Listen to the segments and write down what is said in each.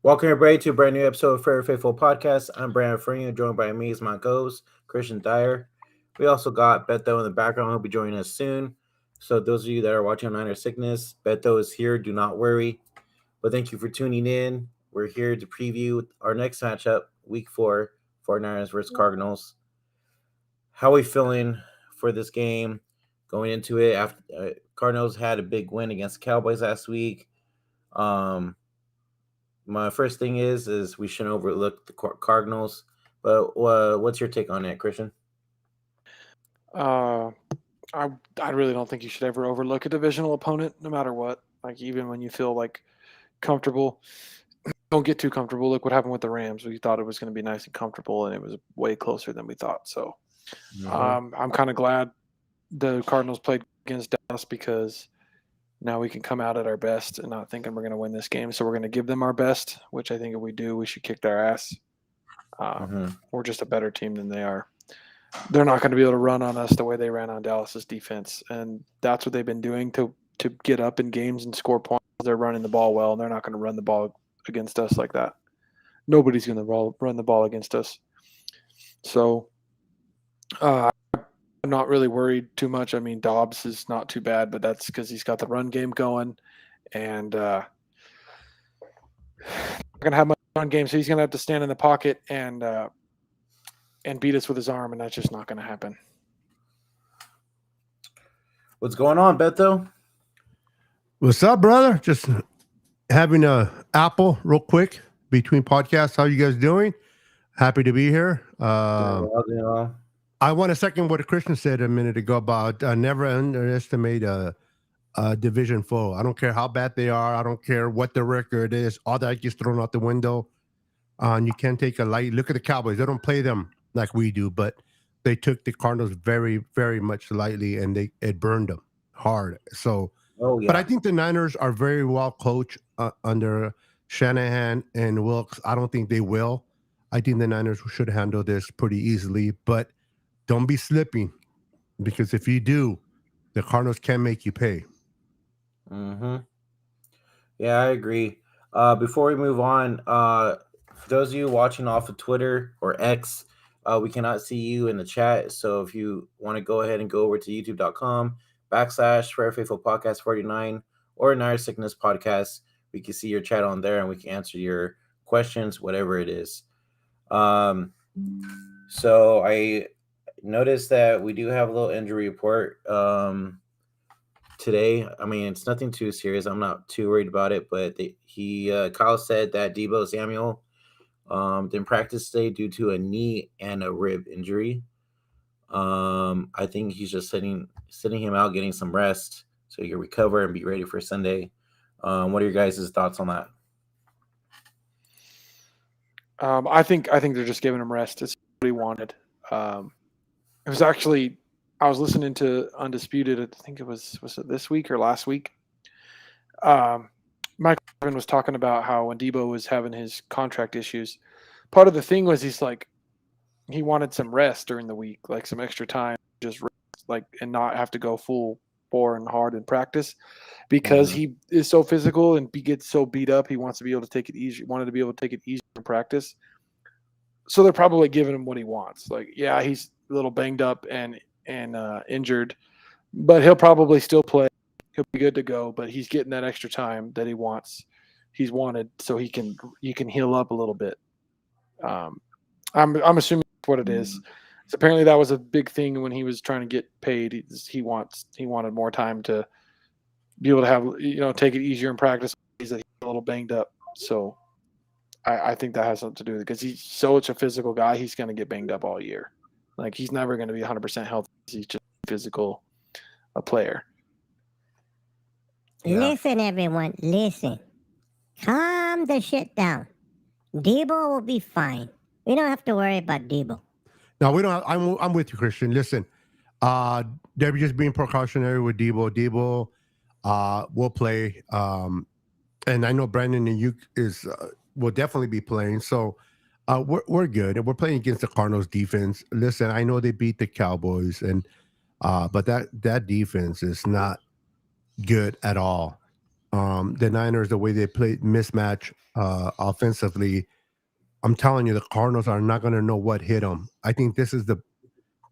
Welcome everybody to a brand new episode of Fair Faithful Podcast. I'm Brandon Farina, joined by me as my co-host, Christian Dyer. We also got Beto in the background. He'll be joining us soon. So those of you that are watching Niner Sickness, Beto is here. Do not worry. But thank you for tuning in. We're here to preview our next matchup, Week 4, 49ers versus Cardinals. How are we feeling for this game going into it? After Cardinals had a big win against the Cowboys last week. My first thing is we shouldn't overlook the Cardinals. But what's your take on that, Christian? Uh, I really don't think you should ever overlook a divisional opponent, no matter what. Like even when you feel like comfortable, don't get too comfortable. Look what happened with the Rams. We thought it was going to be nice and comfortable, and it was way closer than we thought. So Mm-hmm. I'm kind of glad the Cardinals played against Dallas because now we can come out at our best and not thinking we're going to win this game. So we're going to give them our best, which I think if we do, we should kick their ass. Mm-hmm. We're just a better team than they are. They're not going to be able to run on us the way they ran on Dallas's defense, and that's what they've been doing to get up in games and score points. They're running the ball well, and they're not going to run the ball against us like that. Nobody's going to run the ball against us. So I'm not really worried too much. I mean, Dobbs is not too bad, but that's because he's got the run game going, and not going to have much run game, so he's going to have to stand in the pocket and beat us with his arm, and that's just not going to happen. What's going on, Beto? What's up, brother? Just having a apple real quick between podcasts. How you guys doing? Happy to be here. Doing well. I want to second what Christian said a minute ago about never underestimate a division foe. I don't care how bad they are. I don't care what the record is. All that gets thrown out the window. And you can't take a light look at the Cowboys. They don't play them like we do, but they took the Cardinals very, very much lightly, and it burned them hard. So. Oh yeah. But I think the Niners are very well coached under Shanahan and Wilkes. I don't think they will. I think the Niners should handle this pretty easily, but don't be slipping, because if you do, the Cardinals can make you pay. Mm-hmm. Yeah, I agree. Before we move on, for those of you watching off of Twitter or X, we cannot see you in the chat. So if you want to go ahead and go over to youtube.com/Fair Faithful Podcast 49 or Nire Sickness Podcast, we can see your chat on there and we can answer your questions, whatever it is. So I noticed that we do have a little injury report today. I mean, it's nothing too serious. I'm not too worried about it, but Kyle said that Deebo Samuel didn't practice today due to a knee and a rib injury. I think he's just sitting him out, getting some rest so he can recover and be ready for Sunday. What are your guys' thoughts on that? I think they're just giving him rest. It's what he wanted. It was actually I was listening to Undisputed. I think it was it this week or last week. Michael Irvin was talking about how when Debo was having his contract issues, part of the thing was he wanted some rest during the week, like some extra time, just rest, like and not have to go full bore and hard in practice, because he is so physical and gets so beat up. He wants to be able to take it easy. Wanted to be able to take it easy in practice. So they're probably giving him what he wants. Like, yeah, he's a little banged up and injured, but he'll probably still play. He'll be good to go. But he's getting that extra time that he wants. He's wanted, so he can heal up a little bit. I'm assuming that's what it is. So apparently that was a big thing when he was trying to get paid. He wanted more time to be able to have take it easier in practice. He's a little banged up, so I think that has something to do with it, because he's such a physical guy. He's going to get banged up all year. Like, he's never going to be 100% healthy. He's just physical a player. Yeah. Listen, everyone, listen. Calm the shit down. Debo will be fine. We don't have to worry about Debo. No, we don't. I'm with you, Christian. Listen, they're just being precautionary with Debo. Debo will play, and I know Brandon and you will definitely be playing. So we're good, and we're playing against the Cardinals defense. Listen, I know they beat the Cowboys, and but that defense is not good at all. The Niners, the way they played mismatch offensively, I'm telling you, the Cardinals are not going to know what hit them. I think this is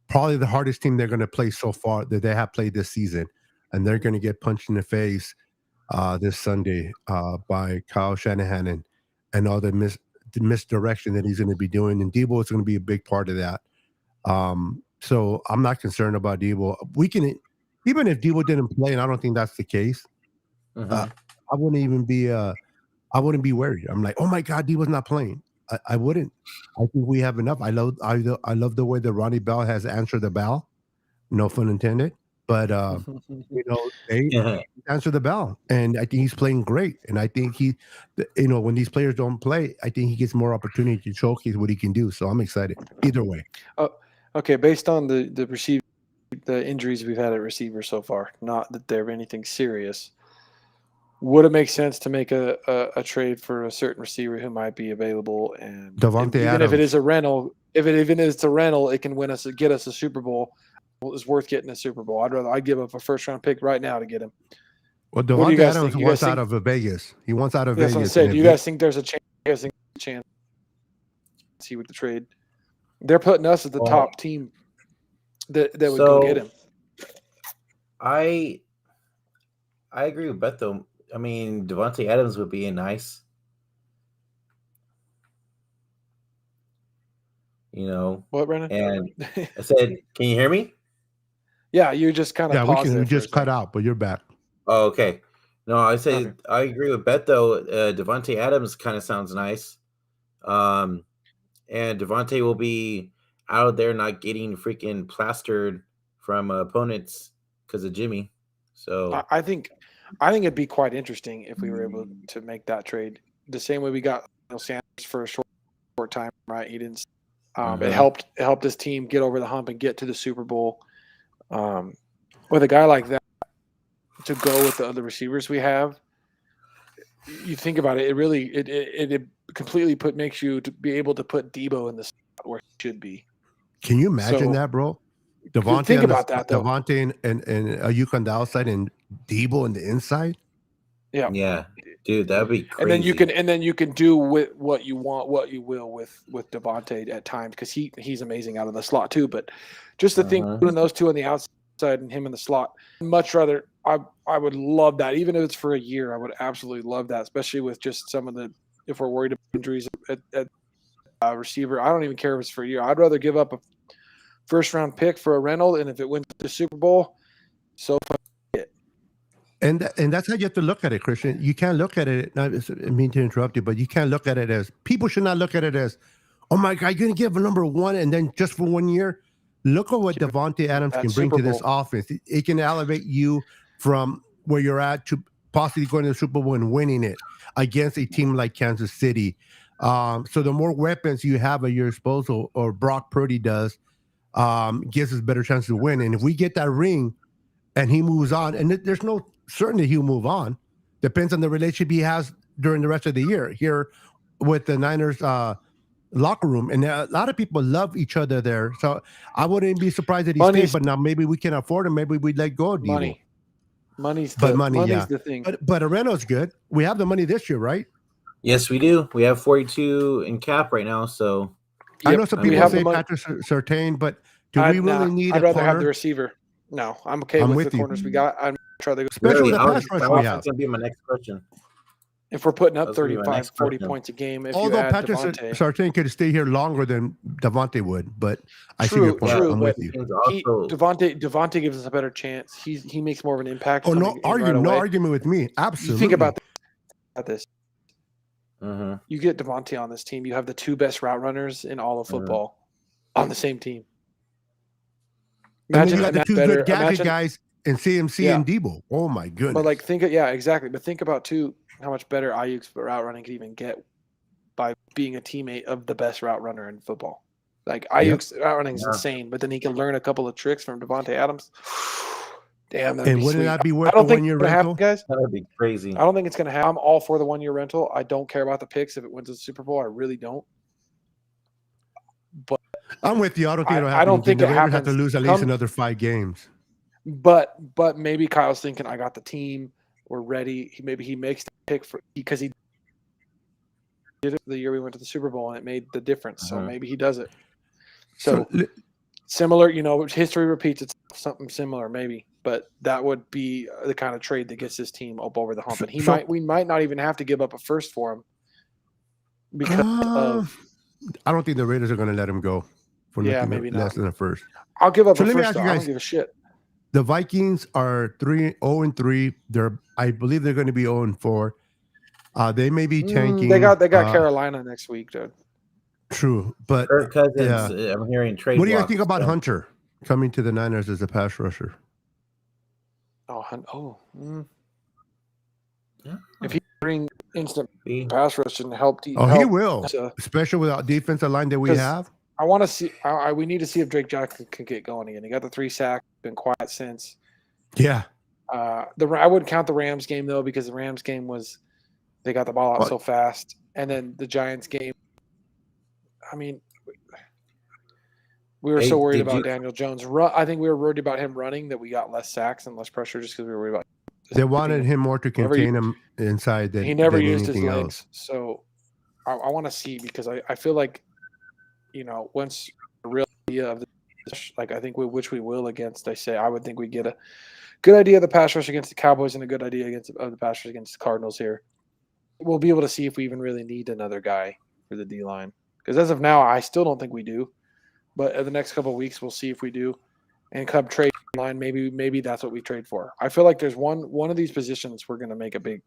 probably the hardest team they're going to play so far that they have played this season, and they're going to get punched in the face this Sunday by Kyle Shanahan and all the misdirection that he's going to be doing, and Debo is going to be a big part of that. So I'm not concerned about Debo. We can, even if Debo didn't play, and I don't think that's the case. Mhm. I wouldn't even be I wouldn't be worried. I'm like, oh my God, Debo's not playing. I wouldn't. I think we have enough. I love the way that Ronnie Bell has answered the bell. No fun intended. But they Yeah. answer the bell, and I think he's playing great. And I think when these players don't play, I think he gets more opportunity to showcase what he can do. So I'm excited either way. Okay, based on the injuries we've had at receiver so far, not that they're anything serious, would it make sense to make a trade for a certain receiver who might be available? And Davante even if it Adams. is a rental, it can get us a Super Bowl. It's worth getting a Super Bowl. I'd give up a first-round pick right now to get him. Well, What do you Davante guys Adams think? You wants guys out of Vegas. He wants out of That's what I'm Vegas. saying. and Do you if guys think there's a chance? You guys think there's a chance? See with the trade, they're putting us as the Well, top team that would go get so him. I agree with Beto. I mean, Devontae Adams would be nice. What, Brennan? And I said, can you hear me? Yeah, you just kind of Yeah, we paused can there we for a just cut second. out, but you're back. Oh, okay. No, I say Okay. I agree with Beto. Devontae Adams kind of sounds nice. And Devontae will be out there not getting freaking plastered from opponents because of Jimmy. So I think it'd be quite interesting if we were able to make that trade the same way we got Sanders for a short time, right? He didn't. It helped his team get over the hump and get to the Super Bowl. With a guy like that to go with the other receivers we have, you think about it. It really it completely makes you to be able to put Debo in the spot where he should be. Can you imagine So that, bro? Devontae think on the about that though. Devontae and Ayuk on the outside and Debo on the inside. yeah, dude, that'd be crazy. And then you can do with what you want, what you will with Devontae at times because he's amazing out of the slot too. But just the thing putting those two on the outside and him in the slot, much rather. I would love that, even if it's for a year. I would absolutely love that, especially with just some of the if we're worried about injuries at receiver. I don't even care if it's for a year. I'd rather give up a first round pick for a rental, and if it wins the Super Bowl, so. And that's how you have to look at it, Christian. You can't look at it. I mean to interrupt you, but you can't look at it as people should not look at it as, oh my God, you're going to give a number one and then just for 1 year. Look at what Davante Adams can bring to this offense. It can elevate you from where you're at to possibly going to the Super Bowl and winning it against a team like Kansas City. So the more weapons you have at your disposal, or Brock Purdy does, gives us better chance to win. And if we get that ring and he moves on, and there's no certainty he'll move on, depends on the relationship he has during the rest of the year here with the Niners locker room. And a lot of people love each other there. So I wouldn't be surprised that he stays, but now maybe we can afford him. Maybe we'd let go of Debo. Money's the thing. But Areno's good. We have the money this year, right? Yes, we do. We have 42 in cap right now. So I know some people say Patrick Surtain, but do we really need I'd a rather corner? have the receiver. No, I'm okay with the corners we got. I'd rather go. Especially with the pass rush we have. That's going to be my next question. If we're putting up 35, 40 points a game, although Patrick Surtain could stay here longer than Devontae would, but I see your point. I'm with you. Devontae gives us a better chance. He makes more of an impact. Oh, no argument with me. Absolutely. You think about this. You get Devontae on this team. You have the two best route runners in all of football on the same team. Imagine you got the two good gadget guys in CMC and Debo. Oh my goodness! But exactly. But think about too how much better Ayuk's route running could even get by being a teammate of the best route runner in football. Like Ayuk's route running is insane, but then he can learn a couple of tricks from Devontae Adams. Damn, that'd be wouldn't sweet. that be worth the 1 year rental, guys? That would be crazy. I don't think it's going to happen. I'm all for the 1 year rental. I don't care about the picks if it wins the Super Bowl. I really don't. But I'm with you. I don't think it'll happen. I don't think it happens. Have to lose at least another 5 games. But maybe Kyle's thinking, I got the team. we're ready. Maybe he makes the pick because he did it the year we went to the Super Bowl and it made the difference. So maybe he does it. So similar, history repeats itself, something similar maybe, but that would be the kind of trade that gets this team up over the hump. And we might not even have to give up a first for him because of. I don't think the Raiders are going to let him go for nothing maybe less than a first. I'll give up a let me first. ask you guys, I don't give a shit. The Vikings are 0-3. I believe they're going to be 0-4. They may be tanking. They got Carolina next week, dude. True, but Kirk Cousins, I'm hearing trade. What do you guys think about Hunter coming to the Niners as a pass rusher? If he bring instant pass rush and help, he will, especially without defensive line that we have. I want to see. We need to see if Drake Jackson can get going again. He got the 3 sacks. Been quiet since. Yeah. I wouldn't count the Rams game though because the Rams game they got the ball out so fast, and then the Giants game. I mean, we were so worried about Daniel Jones. I think we were worried about him running that we got less sacks and less pressure just because we were worried about. They wanted him more to contain him inside than he never than used his legs. Else. So I want to see because I feel like, once the real idea of I think which we will against, I would think we get a good idea of the pass rush against the Cowboys and a good idea of the pass rush against the Cardinals here. We'll be able to see if we even really need another guy for the D-line. Because as of now, I still don't think we do. But in the next couple of weeks, we'll see if we do. And come trade line, maybe that's what we trade for. I feel like there's one of these positions we're going to make a big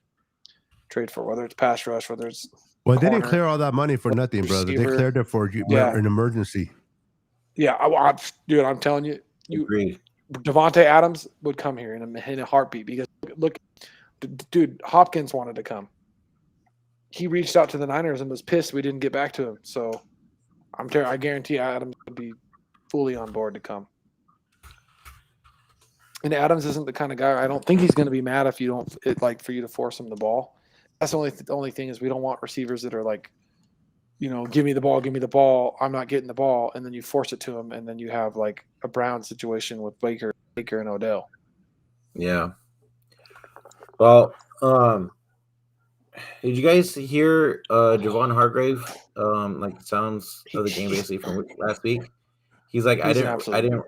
trade for, whether it's pass rush, whether it's they didn't clear all that money for nothing, brother. They cleared it for an emergency. Yeah, dude, I'm telling you, Devontae Adams would come here in a heartbeat because look, dude, Hopkins wanted to come. He reached out to the Niners and was pissed we didn't get back to him. So I guarantee Adams would be fully on board to come. And Adams isn't the kind of guy. I don't think he's going to be mad if you don't for you to force him the ball. That's the only thing is we don't want receivers that are like, give me the ball. I'm not getting the ball, and then you force it to him, and then you have like a Brown situation with Baker and Odell. Yeah. Well, did you guys hear Javon Hargrave sounds of the game basically from last week? He's like, I didn't.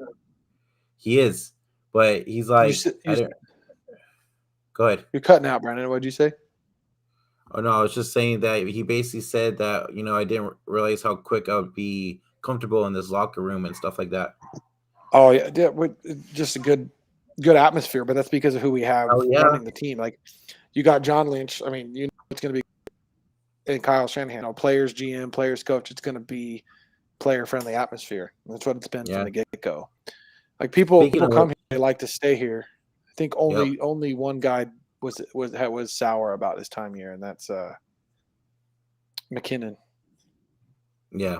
He is, but he's like, I didn't. Go ahead. You're cutting out, Brandon. What'd you say? Oh no, I was just saying that he basically said that I didn't realize how quick I would be comfortable in this locker room and stuff like that. Oh yeah, just a good atmosphere, but that's because of who we have running the team. Like you got John Lynch. I mean, it's going to be and Kyle Shanahan. Players, GM, players, coach. It's going to be player-friendly atmosphere. That's what it's been from the get-go. Like people come here, they like to stay here. I think only one guy was sour about this time here, and that's McKinnon. Yeah.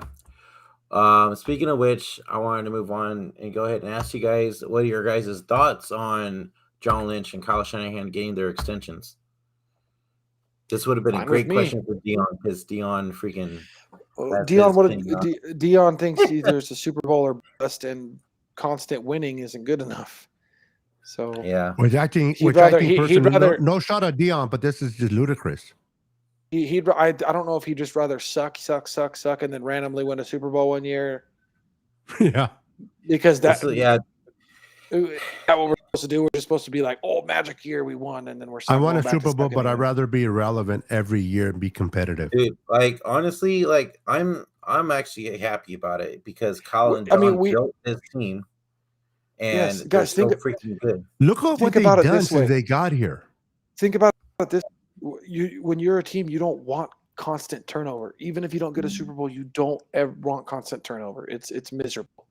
Speaking of which, I wanted to move on and go ahead and ask you guys what are your guys' thoughts on John Lynch and Kyle Shanahan getting their extensions. This would have been a great question for Deon because Deon freaking. Deon thinks either it's a Super Bowl or bust, and constant winning isn't good enough. So yeah, I think no shot at Deon, but this is just ludicrous. I don't know if he'd just rather suck, and then randomly win a Super Bowl one year. Yeah, because that's what we're supposed to do. We're just supposed to be like, oh, magic year, we won, and then we're. I won a Super Bowl, but I'd rather be irrelevant every year and be competitive. Dude, honestly, I'm actually happy about it because Kyle and John built this team. And guys, so freaking good. Look at what they've done since they got here. Think about this: when you're a team, you don't want constant turnover. Even if you don't get a Super Bowl, you don't ever want constant turnover. It's miserable.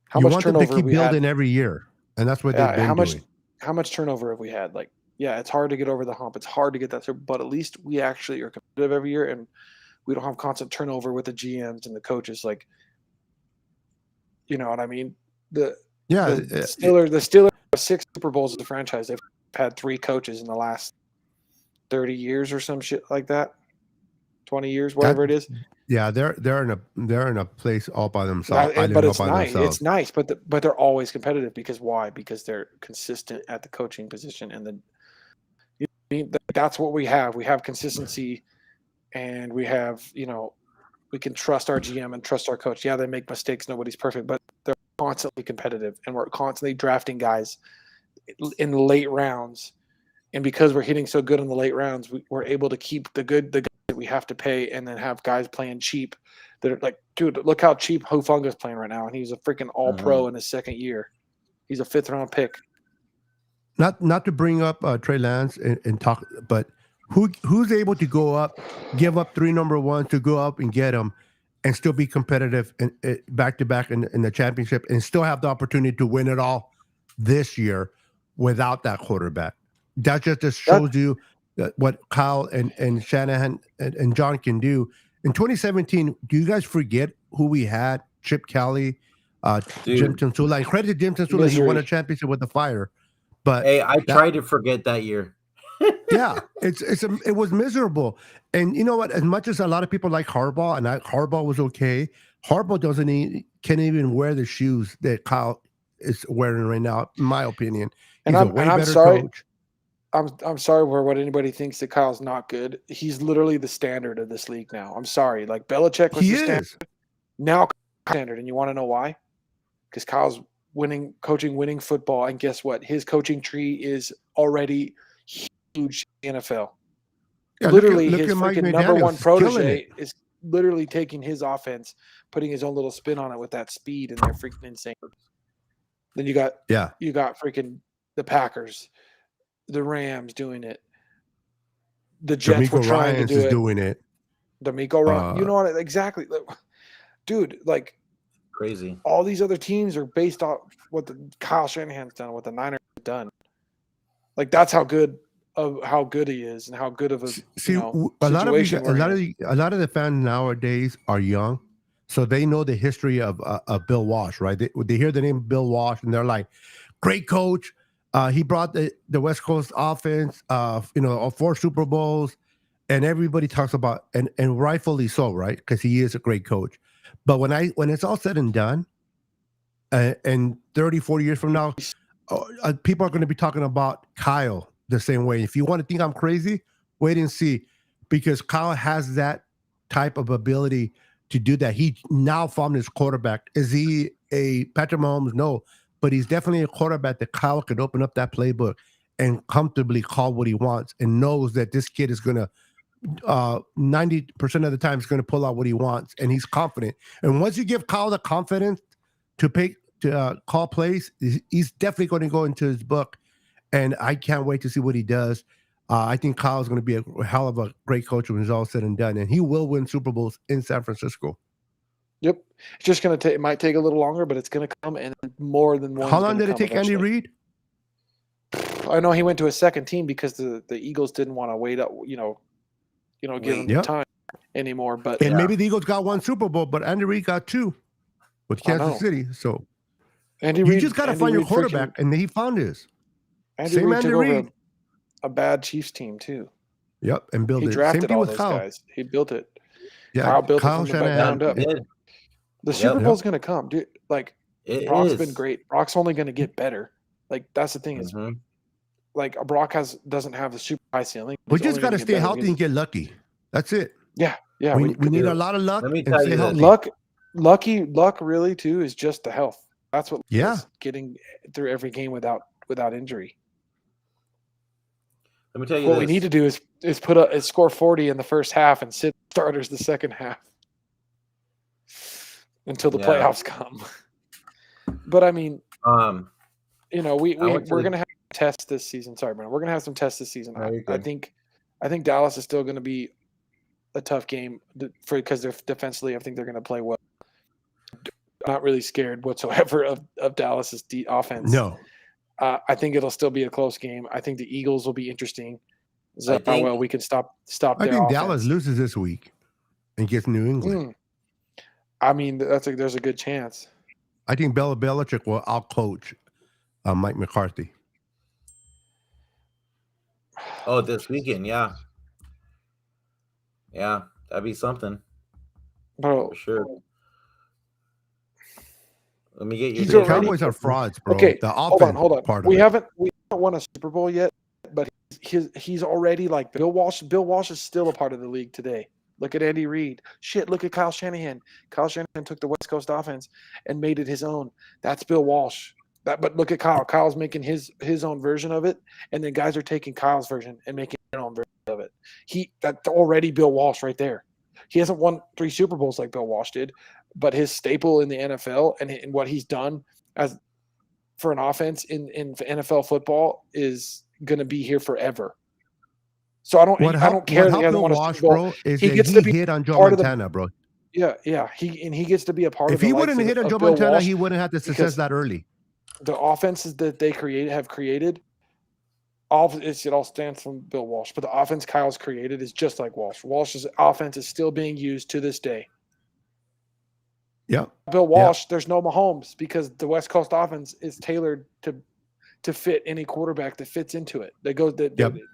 How much turnover them to keep building every year, and that's what they've been doing. How much turnover have we had? It's hard to get over the hump. It's hard to get that, but at least we actually are competitive every year, and we don't have constant turnover with the GMs and the coaches. You know what I mean? The Steelers have 6 Super Bowls as a franchise. They've had 3 coaches in the last 30 years or some shit like that. 20 years, whatever it is. Yeah, they're in a place all by themselves. But it's nice. It's nice, but they're always competitive because why? Because they're consistent at the coaching position, and That's what we have. We have consistency, and we have, we can trust our GM and trust our coach. Yeah, they make mistakes. Nobody's perfect, but they're constantly competitive, and we're constantly drafting guys in the late rounds. And because we're hitting so good in the late rounds, we're able to keep the guys that we have to pay, and then have guys playing cheap that are like, dude, look how cheap Hufunga's playing right now, and he's a freaking all-pro in his second year. He's a 5th-round pick. Not to bring up Trey Lance and talk, but who's able to go up, give up 3 number ones to go up and get them, and still be competitive and back to back in the championship, and still have the opportunity to win it all this year without that quarterback. That just shows you what Kyle and Shanahan and John can do. In 2017, do you guys forget who we had? Chip Kelly, Jim Tensula. And credit to Jim Tensula, he won a championship with the Fire. But hey, I tried to forget that year. Yeah, it was miserable. And you know what? As much as a lot of people like Harbaugh, and Harbaugh was okay, Harbaugh can't even wear the shoes that Kyle is wearing right now, in my opinion. He's a way better coach. I'm sorry for what anybody thinks that Kyle's not good. He's literally the standard of this league now. I'm sorry. Like Belichick was the standard. Now standard. And you want to know why? Because Kyle's winning football. And guess what? His coaching tree is already huge in the NFL. Yeah, literally, look his at freaking number one protege is literally taking his offense, putting his own little spin on it with that speed, and they're freaking insane. Then you got freaking the Packers, the Rams doing it. The Jets were trying to do it. D'Amico Ryan, you know what? Exactly, dude. Like crazy. All these other teams are based off what the Kyle Shanahan's done, what the Niners have done. Like that's how good he is, and how good of a a lot of the fans nowadays are young, so they know the history of Bill Walsh, right? They hear the name Bill Walsh, and they're like, great coach. He brought the West Coast offense, 4 Super Bowls, and everybody talks about, and rightfully so, right? Because he is a great coach. But when it's all said and done, and 30, 40 years from now, people are going to be talking about Kyle the same way. If you want to think I'm crazy, wait and see, because Kyle has that type of ability to do that. He now found his quarterback. Is he a Patrick Mahomes? No. But he's definitely a quarterback that Kyle can open up that playbook and comfortably call what he wants, and knows that this kid is going to 90% of the time is going to pull out what he wants, and he's confident. And once you give Kyle the confidence to call plays, he's definitely going to go into his book, and I can't wait to see what he does. I think Kyle's going to be a hell of a great coach when it's all said and done, and he will win Super Bowls in San Francisco. Yep. It's just going to take, it might take a little longer, but it's going to come, and more than one. How long did it take Andy Reid? I know he went to a second team because the Eagles didn't want to wait up, give him the time anymore. But maybe the Eagles got 1 Super Bowl, but Andy Reid got 2 with Kansas City. So you just got to find your quarterback, and he found his. Andy Reid took over a bad Chiefs team too. Yep, and built it. He drafted all those guys. He built it. Yeah, Kyle built it from the ground up. The Super Bowl's going to come, dude. Like Brock's been great. Brock's only going to get better. Like that's the thing is, like Brock doesn't have the super high ceiling. We just got to stay healthy and get lucky. That's it. Yeah. We need a lot of luck. Let me tell you this. Luck really too is just the health. That's what is getting through every game without injury. Let me tell you what we need to do is score 40 in the first half and sit starters the second half until the playoffs come. But I mean, we're gonna have tests this season. Sorry, Brandon. We're gonna have some tests this season. I think Dallas is still gonna be a tough game because they're defensively. I think they're gonna play well. I'm not really scared whatsoever of Dallas's offense. No. I think it'll still be a close game. I think the Eagles will be interesting. How well we can stop their offense. I think Dallas loses this week and gets New England. I mean, there's a good chance. I think Belichick will outcoach Mike McCarthy. Oh, this weekend, yeah. Yeah, that'd be something. Bro, for sure. Let me get you. The Cowboys are frauds, bro. Okay, the hold on. We haven't won a Super Bowl yet, but he's already like Bill Walsh. Bill Walsh is still a part of the league today. Look at Andy Reid. Shit, look at Kyle Shanahan. Kyle Shanahan took the West Coast offense and made it his own. That's Bill Walsh. But look at Kyle. Kyle's making his own version of it, and then guys are taking Kyle's version and making their own version of it. That's already Bill Walsh right there. He hasn't won 3 Super Bowls like Bill Walsh did, but his staple in the NFL and what he's done as for an offense in NFL football is going to be here forever. So I don't care that he hasn't won a Super Bowl. Bro, is he gets to be hit on Joe Montana, bro. Yeah. He gets to be a part of. If he wouldn't hit on Joe Montana, he wouldn't have the success that early. The offenses that they have created, it all stands from Bill Walsh. But the offense Kyle's created is just like Walsh. Walsh's offense is still being used to this day. Yeah. Bill Walsh, there's no Mahomes because the West Coast offense is tailored to fit any quarterback that fits into it.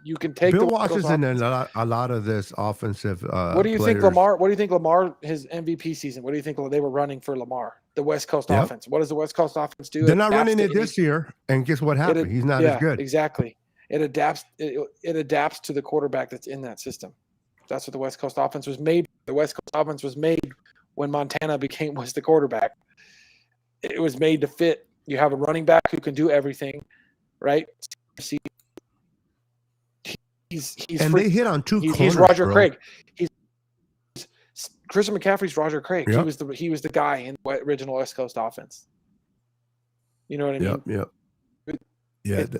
You can take Bill Walsh is in a lot of this offensive. What do you think Lamar? What do you think Lamar? His MVP season. What do you think they were running for Lamar? The West Coast offense. What does the West Coast offense do? They're not running it this year, and guess what happened? He's not as good. Exactly. It adapts. It adapts to the quarterback that's in that system. That's what the West Coast offense was made. The West Coast offense was made when Montana was the quarterback. It was made to fit. You have a running back who can do everything, right? They hit on 2 corners. He's Roger Craig. Christian McCaffrey's Roger Craig. Yep. He was the guy in the original West Coast offense. You know what I mean? Yep.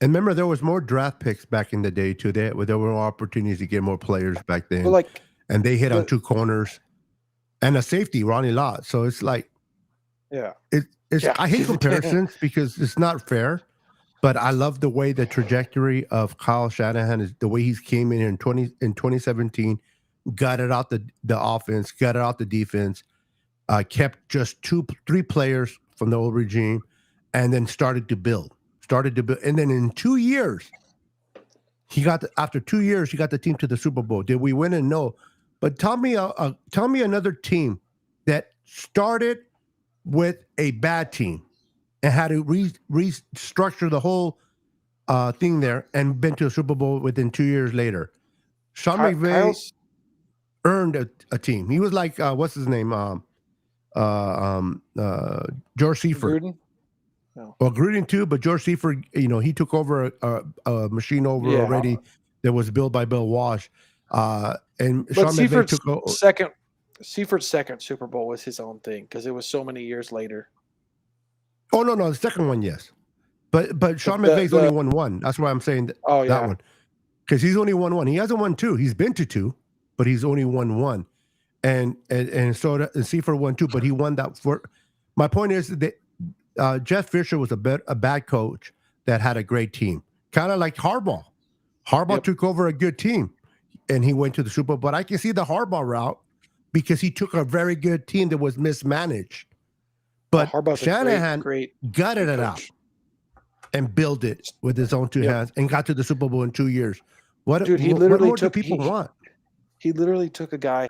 And remember, there was more draft picks back in the day too. There were more opportunities to get more players back then. And they hit on 2 corners and a safety, Ronnie Lott. So it's like, I hate comparisons because it's not fair. But I love the way the trajectory of Kyle Shanahan is, the way he's came in 2017, gutted out the offense, gutted out the defense, kept just 2-3 players from the old regime, and then started to build. And then in 2 years, after 2 years, he got the team to the Super Bowl. Did we win it? No. But tell me another team that started with a bad team and had to restructure the whole thing there and been to a Super Bowl within 2 years later. Sean McVay earned a team. He was like, what's his name? George Seifert. Gruden? No. Well, Gruden too, but George Seifert, he took over a machine already that was built by Bill Walsh. And Sean McVay took over. Seifert's second Super Bowl was his own thing because it was so many years later. Oh no, the second one, yes, but Sean McVay's only won 1. That's why I'm saying that one, because he's only won 1. He hasn't won 2. He's been to 2, but he's only won 1, and so Seifert won 2, but he won that. My point is that Jeff Fisher was a bad coach that had a great team, kind of like Harbaugh. Harbaugh took over a good team, and he went to the Super Bowl. But I can see the Harbaugh route because he took a very good team that was mismanaged. But Shanahan gutted it out and built it with his own 2 hands and got to the Super Bowl in 2 years. What more do people want? He literally took a guy,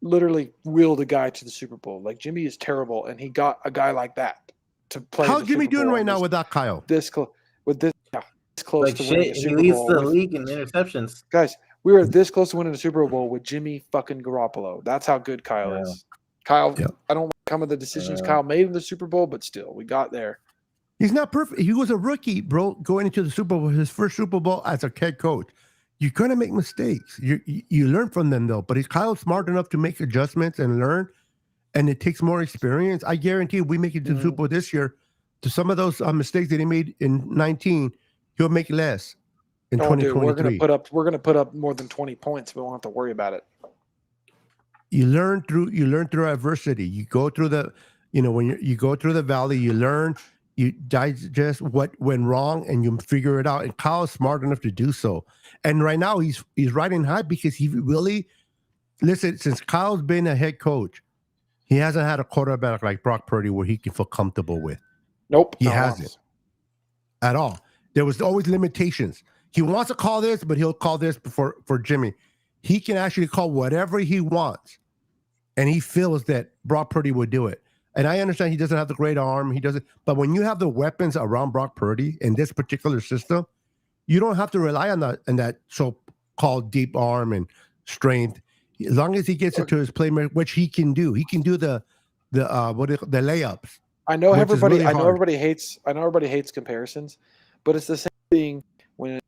wheeled a guy to the Super Bowl. Like Jimmy is terrible, and he got a guy like that to play. How's Jimmy doing right now without Kyle? This close like to winning shit, a Super he leads Bowl the league in interceptions. Guys, we were this close to winning a Super Bowl with Jimmy fucking Garoppolo. That's how good Kyle is. Kyle, I don't like some of the decisions Kyle made in the Super Bowl, but still, we got there. He's not perfect. He was a rookie, bro, going into the Super Bowl, his first Super Bowl as a head coach. You're going to make mistakes. You learn from them, though. But is Kyle smart enough to make adjustments and learn? And it takes more experience. I guarantee we make it to the Super Bowl this year. To some of those mistakes that he made in 19, he'll make less in 2023. We're going to put up more than 20 points. We won't have to worry about it. You learn through adversity. You go through when you go through the valley, you learn, you digest what went wrong, and you figure it out. And Kyle's smart enough to do so. And right now he's riding high because he really since Kyle's been a head coach, he hasn't had a quarterback like Brock Purdy where he can feel comfortable with. Nope, he hasn't at all. There was always limitations. He wants to call this, but he'll call this for Jimmy. He can actually call whatever he wants, and he feels that Brock Purdy would do it. And I understand he doesn't have the great arm. He doesn't. But when you have the weapons around Brock Purdy in this particular system, you don't have to rely on that so-called deep arm and strength. As long as he gets it to his playmaker, which he can do the layups. I know which is everybody. really I know hard. everybody hates. I know everybody hates comparisons, but it's the same thing when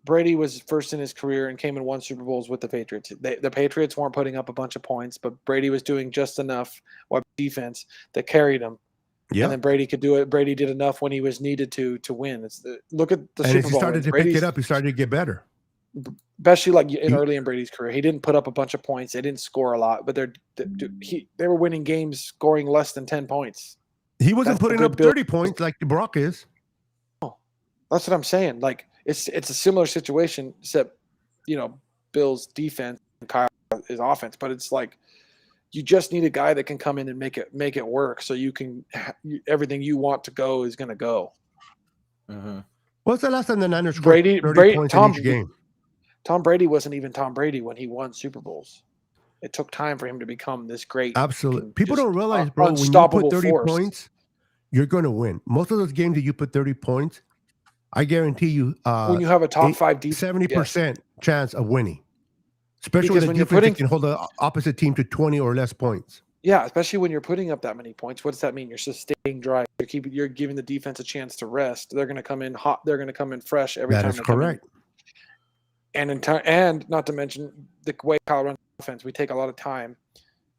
Brady was first in his career and came and won Super Bowls with the Patriots. The Patriots weren't putting up a bunch of points, but Brady was doing just enough defense that carried him. Yeah, And then Brady could do it. Brady did enough when he was needed to win. Look at the and Super as he Bowl started wins. to pick it up, he started to get better. Especially like early in Brady's career, he didn't put up a bunch of points. They didn't score a lot, but they were winning games scoring less than 10 points. He wasn't That's putting up 30 points like Brock is. That's what I'm saying. Like it's a similar situation, except Bill's defense and Kyle is offense, but it's like you just need a guy that can come in and make it work, so you can everything you want to go is going to go. Mm-hmm. What's the last time the Niners scored 30 points in each game? Tom Brady wasn't even Tom Brady when he won Super Bowls. It took time for him to become this great. Absolutely. People don't realize, bro, when you put 30 points, you're going to win. Most of those games that you put 30 points, I guarantee you, when you have a top 5 defense, 70% chance of winning. Especially because when the defense can hold the opposite team to 20 or less points. Yeah, especially when you're putting up that many points. What does that mean? You're sustaining drive. You're giving the defense a chance to rest. They're going to come in hot. They're going to come in fresh every time. That is correct. And not to mention the way Kyle runs offense, we take a lot of time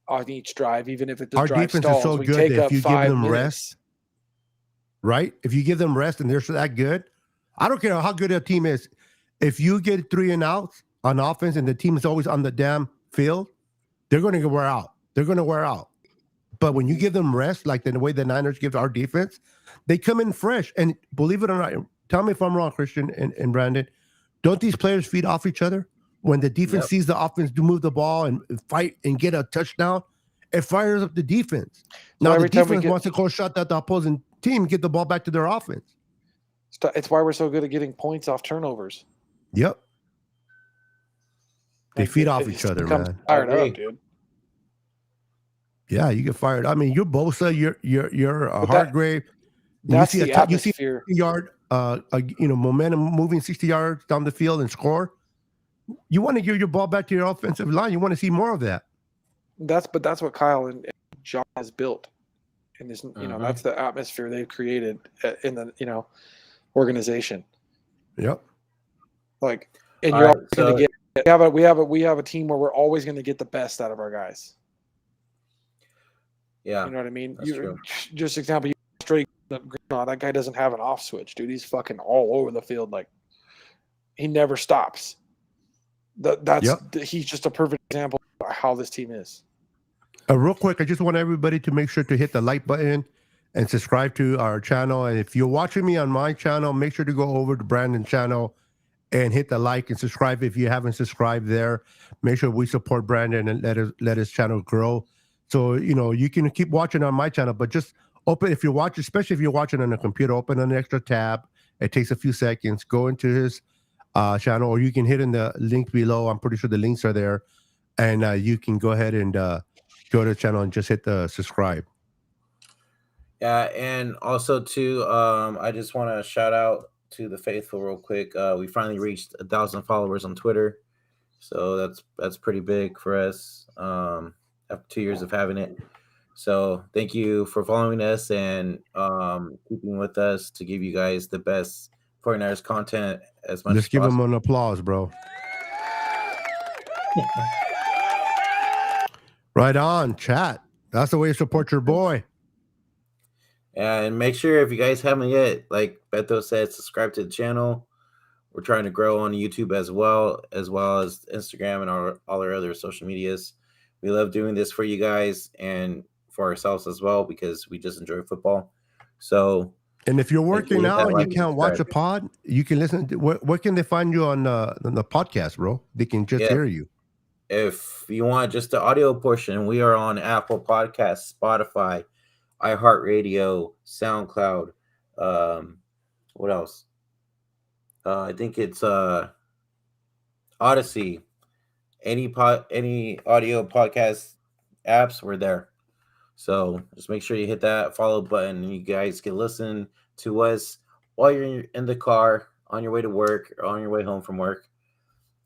on each drive, even if the drive defense stalls. Is so we good take that up if you 5 give them minutes. rest, right? If you give them rest and they're that good, I don't care how good a team is. If you get 3 and outs on offense and the team is always on the damn field, they're going to wear out. They're going to wear out. But when you give them rest, like the way the Niners give our defense, they come in fresh. And believe it or not, tell me if I'm wrong, Christian and Brandon, don't these players feed off each other? When the defense sees the offense do move the ball and fight and get a touchdown, it fires up the defense. So now the defense wants to go shut out the opposing team and get the ball back to their offense. It's why we're so good at getting points off turnovers. Yep. They feed off each other, man. Fired up, dude. Yeah, you get fired. I mean, you're Bosa, you're a Hargrave. That's the atmosphere. You see a yard, momentum moving 60 yards down the field and score. You want to give your ball back to your offensive line. You want to see more of that. That's what Kyle and John has built. And this, that's the atmosphere they've created in the, organization. Yep. Like, and you're always going to get. We have a team where we're always going to get the best out of our guys. Yeah, you know what I mean. That's true. Just example, straight. That guy doesn't have an off switch, dude. He's fucking all over the field. Like he never stops. He's just a perfect example of how this team is. Real quick, I just want everybody to make sure to hit the like button and subscribe to our channel. And if you're watching me on my channel, make sure to go over to Brandon's channel and hit the like and subscribe if you haven't subscribed there. Make sure we support Brandon and let his channel grow. So, you can keep watching on my channel, but just open, if you're watching, especially if you're watching on a computer, open an extra tab. It takes a few seconds. Go into his channel, or you can hit in the link below. I'm pretty sure the links are there. And you can go ahead and go to the channel and just hit the subscribe. Yeah, and also, too, I just want to shout out to the faithful real quick. We finally reached 1,000 followers on Twitter. So that's pretty big for us. After 2 years of having it. So thank you for following us and keeping with us to give you guys the best 49ers content as much as possible. Let's give them an applause, bro. Right on, chat. That's the way to support your boy. And make sure, if you guys haven't yet, like Beto said, subscribe to the channel. We're trying to grow on YouTube as well as Instagram and all our other social medias. We love doing this for you guys and for ourselves as well because we just enjoy football. So, and if you're working out and you can't watch a pod, you can listen. Where can they find you on the podcast, bro? They can just hear you. If you want just the audio portion, we are on Apple Podcasts, Spotify, iHeartRadio, SoundCloud. What else? I think it's Odyssey. Any audio podcast apps, we're there. So just make sure you hit that follow button and you guys can listen to us while you're in the car on your way to work or on your way home from work,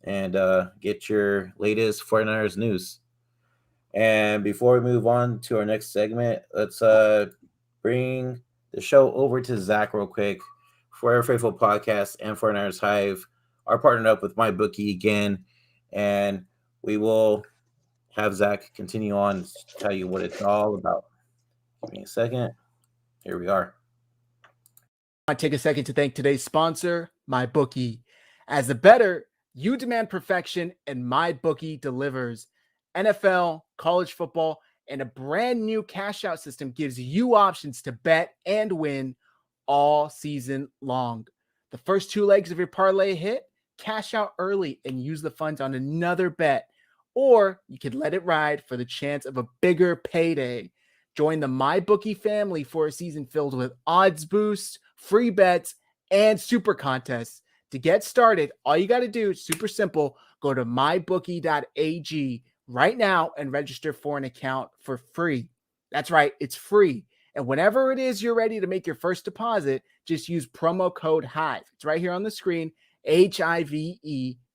and get your latest 49ers news. And before we move on to our next segment, let's bring the show over to Zach real quick for our Faithful Podcast and 49ers Hive are partnered up with MyBookie again, and we will have Zach continue on to tell you what it's all about. Give me a second. Here we are. I take a second to thank today's sponsor, MyBookie. As a bettor, you demand perfection, and MyBookie delivers. NFL, college football, and a brand new cash out system gives you options to bet and win all season long. The first 2 legs of your parlay hit, cash out early and use the funds on another bet. Or you could let it ride for the chance of a bigger payday. Join the MyBookie family for a season filled with odds boosts, free bets, and super contests. To get started, all you got to do is super simple. Go to mybookie.ag right now and register for an account for free. That's right, it's free. And whenever it is you're ready to make your first deposit, just use promo code HIVE. It's right here on the screen, HIVE,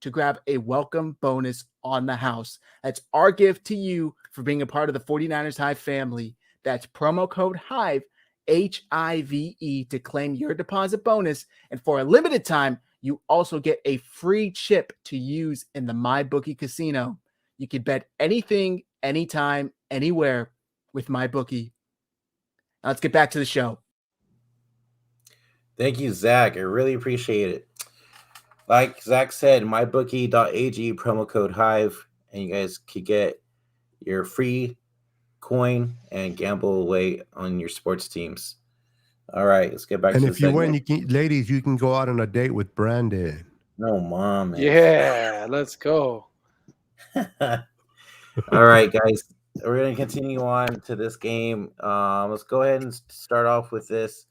to grab a welcome bonus on the house. That's our gift to you for being a part of the 49ers Hive family. That's promo code HIVE, HIVE, to claim your deposit bonus. And for a limited time, you also get a free chip to use in the MyBookie casino. You can bet anything, anytime, anywhere with MyBookie. Now let's get back to the show. Thank you, Zach. I really appreciate it. Like Zach said, mybookie.ag, promo code HIVE, and you guys could get your free coin and gamble away on your sports teams. All right, let's get back And to if the you win, segment. ladies, you can go out on a date with Brandon. No, mom. Yeah, let's go. All right, guys. We're going to continue on to this game. Let's go ahead and start off with this.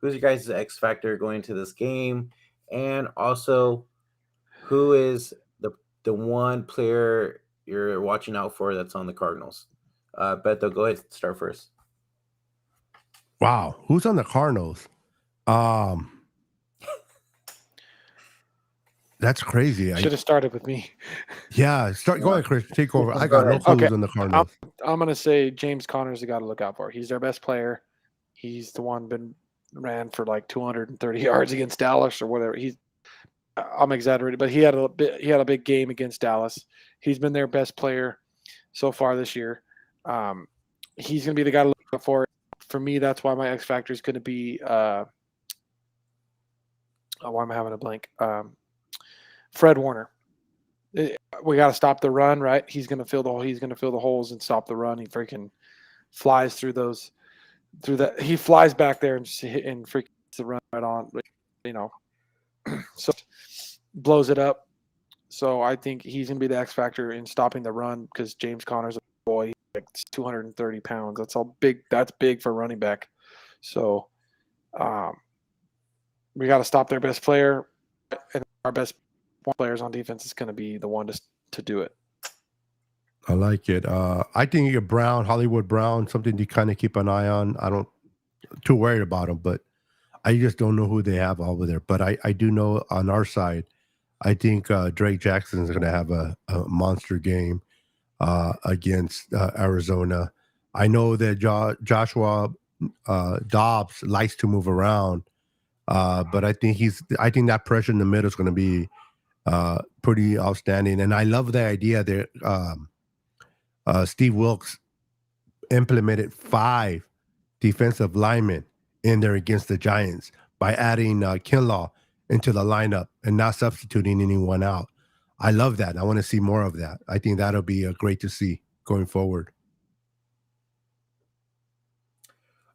Who's your guys' X factor going to this game? And also, who is the one player you're watching out for that's on the Cardinals? Beto, go ahead and start first. Wow, who's on the Cardinals? That's crazy. Should have started with me. Yeah, go ahead, Chris. Take over. I Go got no ahead. clue Okay. who's on the Cardinals. I'm gonna say James Conner's the guy to look out for. He's their best player. He's the one ran for like 230 yards against Dallas or whatever. I'm exaggerating, but he had a big game against Dallas. He's been their best player so far this year. He's gonna be the guy to look out for. For me, that's why my X factor is gonna be. Why am I having a blank? Fred Warner. We got to stop the run, right? He's going to fill the hole. He's going to fill the holes and stop the run. He freaking flies through that. He flies back there and freaking the run right on, so blows it up. So I think he's going to be the X factor in stopping the run because James Conner's a boy. He's like 230 pounds. That's all big. That's big for running back. So we got to stop their best player, and our best players on defense is going to be the one to do it. I like it. I think Hollywood Brown, something to kind of keep an eye on. I don't too worried about him, but I just don't know who they have over there. But I do know on our side, I think Drake Jackson is going to have a monster game against Arizona. I know that Joshua Dobbs likes to move around, but I think that pressure in the middle is going to be pretty outstanding. And I love the idea that Steve Wilkes implemented 5 defensive linemen in there against the Giants by adding Kinlaw into the lineup and not substituting anyone out. I love that. I want to see more of that. I think that'll be great to see going forward.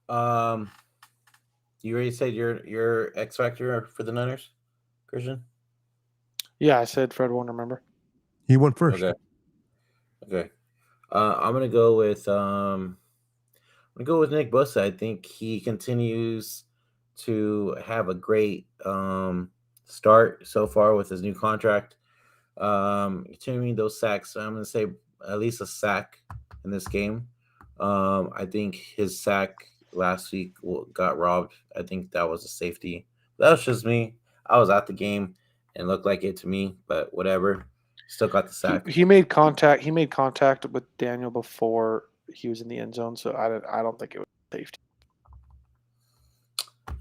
You already said your X factor for the Niners, Christian? Yeah, I said Fred Warner, remember? He went first. Okay. I'm gonna go with Nick Bosa. I think he continues to have a great start so far with his new contract. Continuing those sacks, I'm gonna say at least a sack in this game. I think his sack last week got robbed. I think that was a safety That was just me. I was at the game and looked like it to me, but whatever. Still got the sack. He made contact. He made contact with Daniel before he was in the end zone, so I don't think it was safety.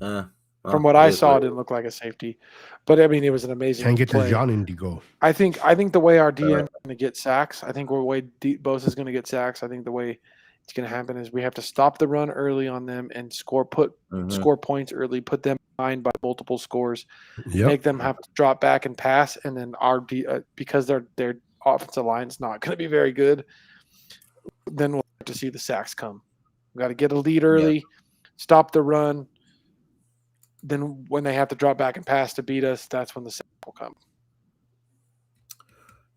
Well, From what it I is saw, what it didn't look like a safety, but I mean, it was an amazing Can't get to play. John Indigo. I think the way our DN is going to get sacks, I think the way Bosa is going to get sacks. I think the way it's going to happen is we have to stop the run early on them and score points early, put them behind by multiple scores, Yep. make them have to drop back and pass, and then because their offensive line is not going to be very good, then we'll have to see the sacks come. We got to get a lead early, stop the run. Then when they have to drop back and pass to beat us, that's when the sack will come.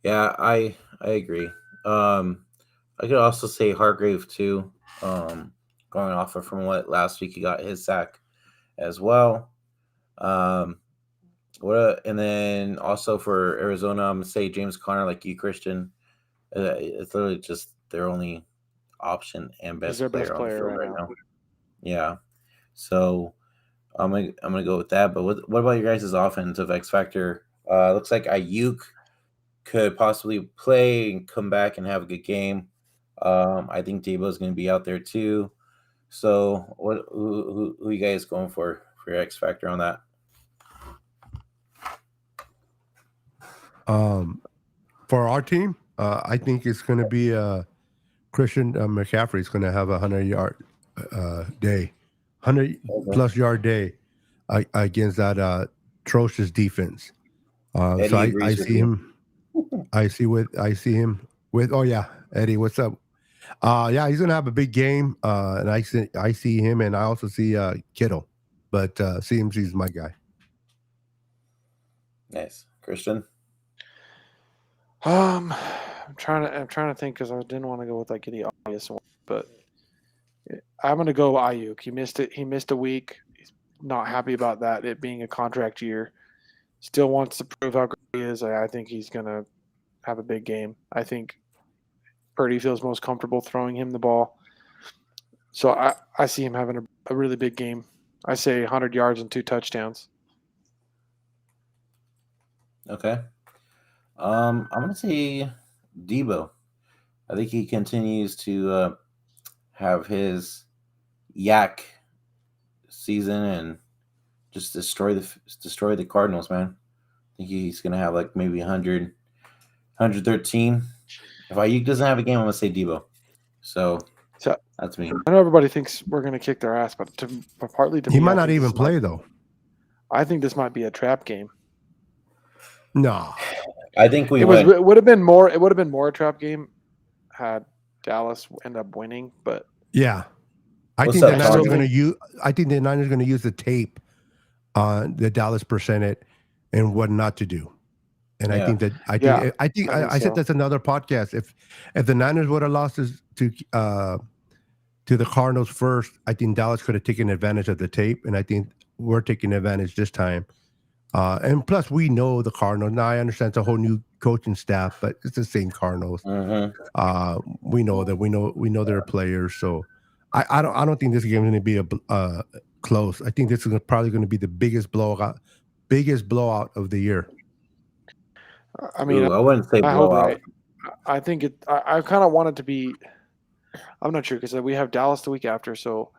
Yeah, I agree. I could also say Hargrave too. Going off of from what last week he got his sack as well. And then also for Arizona, I'm gonna say James Conner, like you, Christian. It's literally just their only option and He's best their player best on the player field right right now. now. Yeah, so I'm gonna go with that. But what about your guys' offensive X factor? Looks like Ayuk could possibly play and come back and have a good game. I think Debo is going to be out there too. So, who you guys going for your X factor on that? For our team, I think it's going to be Christian McCaffrey is going to have a 100-yard day, 100+ yard day against that atrocious defense. Eddie So I agrees with see you. him. I see him with. Oh yeah, Eddie, what's up? Yeah, he's gonna have a big game, and I see him, and I also see Kittle, but CMC's my guy. Nice, Christian. I'm trying to think because I didn't want to go with like the obvious one, but I'm going to go Ayuk. He missed a week. He's not happy about that. It being a contract year. Still wants to prove how great he is. I think he's going to have a big game. I think Purdy feels most comfortable throwing him the ball. So I see him having a really big game. I say 100 yards and 2 touchdowns. Okay. I'm gonna say Debo. I think he continues to have his yak season and just destroy the Cardinals, man. I think he's gonna have like maybe 100, 113. If Ayuk doesn't have a game, I'm gonna say Debo. So that's me. I know everybody thinks we're going to kick their ass, but partly to He me, might not even play though. I think this might be a trap game. No, I think we It would have been more. It would have been more a trap game had Dallas end up winning. But yeah, I What's think up, the Niners Tony? going to use. I think the Niners going to use the tape on the Dallas presented and what not to do. And Yeah. I think I said so. that's another podcast. If the Niners would have lost to the Cardinals first, I think Dallas could have taken advantage of the tape, and I think we're taking advantage this time. And plus, we know the Cardinals. Now I understand it's a whole new coaching staff, but it's the same Cardinals. We know that we know their players. So I don't think this game is going to be a close. I think this is probably going to be the biggest blowout of the year. I mean, I wouldn't say I hope blowout. right. I think it. I kind of want it to be. I'm not sure because we have Dallas the week after, so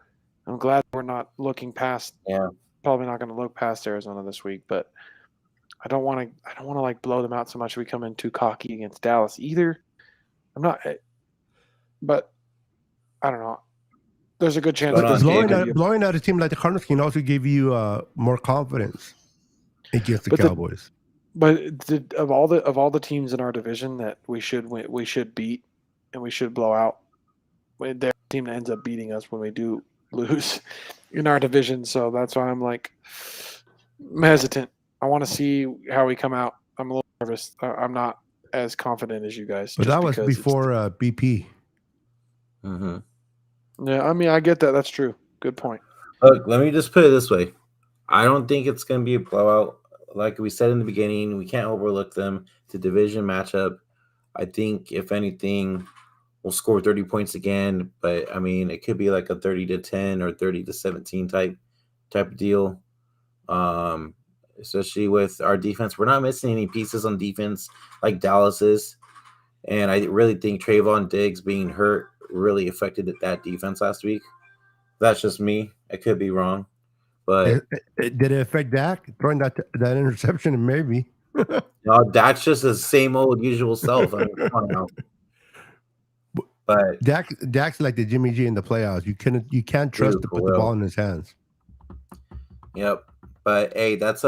I'm glad we're not looking past. Yeah. Probably not going to look past Arizona this week, but I don't want to like blow them out so much. We come in too cocky against Dallas either. I'm not, but I don't know. There's a good chance Going on, blowing out a team like the Cardinals can also give you more confidence against the Cowboys. But of all the teams in our division that we should win, we should beat, and we should blow out, their team that ends up beating us when we do lose in our division. So that's why I'm like hesitant. I want to see how we come out. I'm a little nervous. I'm not as confident as you guys. But that was before BP. Mm-hmm. Yeah, I mean, I get that. That's true. Good point. Look, let me just put it this way. I don't think it's going to be a blowout. Like we said in the beginning, we can't overlook them. It's a division matchup. I think, if anything, we'll score 30 points again. But, I mean, it could be like a 30-10 or 30-17 type of deal. especially with our defense. We're not missing any pieces on defense like Dallas is. And I really think Trayvon Diggs being hurt really affected that defense last week. That's just me. I could be wrong. But Did it affect Dak throwing that interception? Maybe. no, Dak's just his same old usual self. I mean, come on now. But Dak's like the Jimmy G in the playoffs. You can't trust to put the ball in his hands. Yep. But hey, that's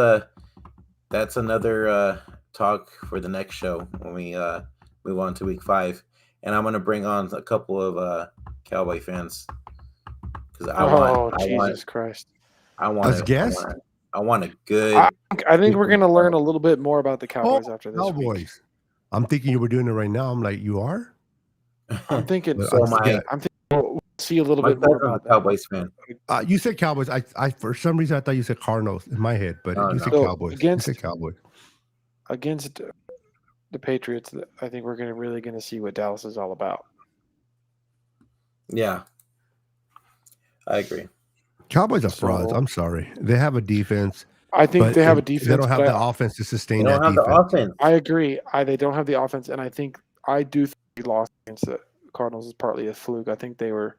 another talk for the next show when we move on to week 5. And I'm gonna bring on a couple of Cowboy fans because I want Christ. I want us guess. I want a good. I think we're gonna learn a little bit more about the Cowboys after this Cowboys. week. I'm thinking you were doing it right now. I'm like, you are. I'm thinking. I'm thinking we'll see a little bit more about the Cowboys fan. You said Cowboys. I for some reason I thought you said Cardinals in my head, but you said Cowboys. You said Cowboys against the Patriots. I think we're really gonna see what Dallas is all about. Yeah, I agree. Cowboys are frauds. I'm sorry. They have a defense. I think they have a defense. They don't have the offense to sustain that defense. The offense. I agree. They don't have the offense, and I do think we lost against the Cardinals is partly a fluke. I think they were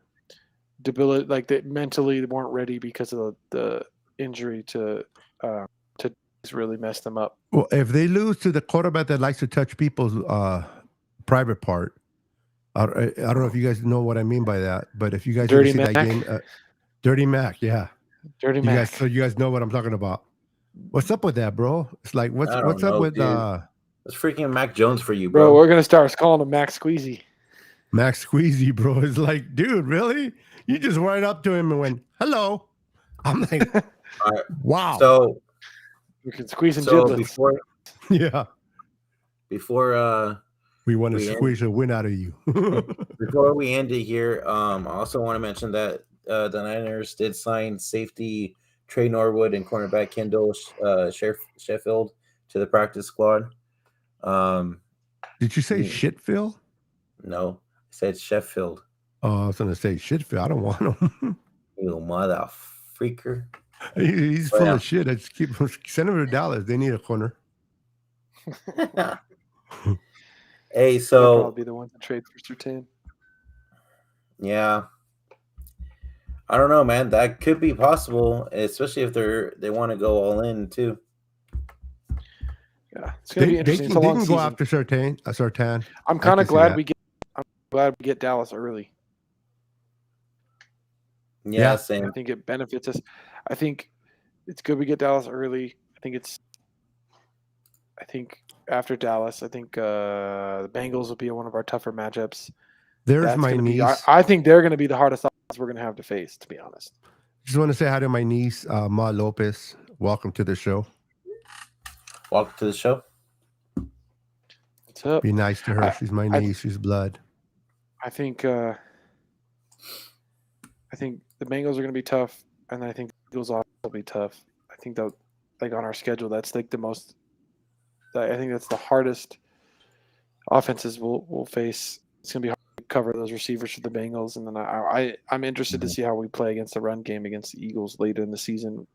debilitated, like they mentally weren't ready because of the injury to really messed them up. Well, if they lose to the quarterback that likes to touch people's private part, I don't know if you guys know what I mean by that, but if you guys Dirty see Mac. that game, Dirty Mac, yeah, Dirty Mac. So you guys know what I'm talking about. What's up with that, bro? It's like what's up with it's freaking Mac Jones for you, bro. We're gonna start calling him Mac Squeezy. Max Squeezy, bro. It's like, dude, really? You just went up to him and went, hello. I'm like, wow. So we can squeeze him before we want to squeeze a win out of you. Before we end it here, I also want to mention that the Niners did sign safety Trey Norwood and cornerback Kendall Sheffield to the practice squad. Did you say Shitfield? No, I said Sheffield. Oh, I was going to say Shitfield. I don't want him. You mother freaker. He's full of shit. I just send him to Dallas. They need a corner. Hey, so I'll probably be the one to trade for Surtain. Yeah, I don't know, man. That could be possible, especially if they want to go all in too. Yeah, it's gonna be interesting. They can go after Surtain. I'm kind of glad we get Dallas early. Yeah, same. I think it benefits us. I think it's good we get Dallas early. I think after Dallas, I think the Bengals will be one of our tougher matchups. There's my niece. I think they're going to be the hardest offense we're going to have to face, to be honest. Just want to say hi to my niece, Ma Lopez. Welcome to the show. Welcome to the show. What's up? Be nice to her. She's my niece. She's blood. I think the Bengals are going to be tough, and I think the Eagles will be tough. I think that, like on our schedule, that's like the most. I think that's the hardest offenses we'll face. It's going to be hard to cover those receivers for the Bengals, and then I'm interested to see how we play against the run game against the Eagles later in the season.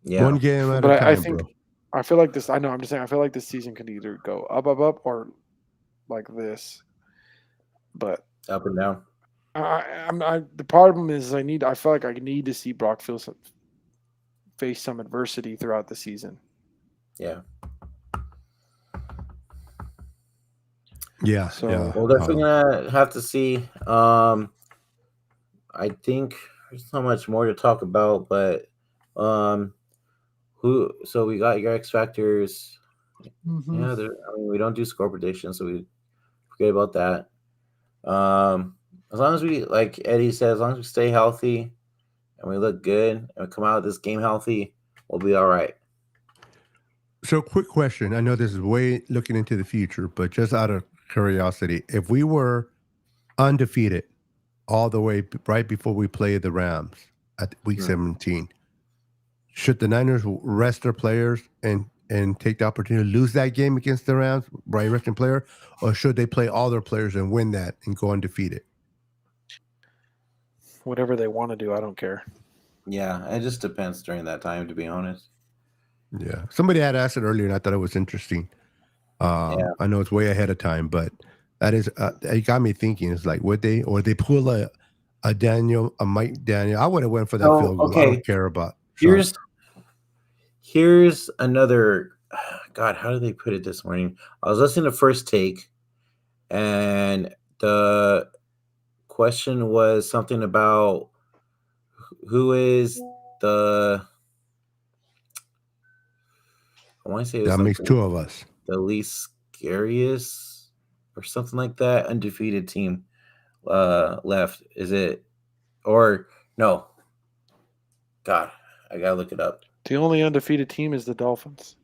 Yeah, one game at a time, bro. I feel like this. I know. I'm just saying. I feel like this season could either go up, or like this, but up and down. The problem is I feel like I need to see Brock face some adversity throughout the season. Yeah. Yeah. So we're definitely gonna have to see. I think there's not much more to talk about, but so we got your X Factors. Mm-hmm. Yeah, we don't do score predictions, so we forget about that. As long as we, like Eddie said, as long as we stay healthy and we look good and we come out of this game healthy, we'll be all right. So, quick question. I know this is way looking into the future, but just out of curiosity, if we were undefeated all the way right before we play the Rams at week 17, should the Niners rest their players and take the opportunity to lose that game against the Rams by resting player, or should they play all their players and win that and go undefeated? Whatever they want to do, I don't care. Yeah, it just depends during that time, to be honest. Yeah. Somebody had asked it earlier, and I thought it was interesting. Yeah. I know it's way ahead of time, but that is it got me thinking. It's like, would they pull a Mike Daniel? I would have went for that Oh, field goal. I okay. don't care about Sean. Here's another. God, how did they put it this morning? I was listening to First Take, and the question was something about who is the. I want to say it was That like makes two of us. the least scariest or something like that undefeated team left. Is it or no? God, I gotta look it up. The only undefeated team is the Dolphins.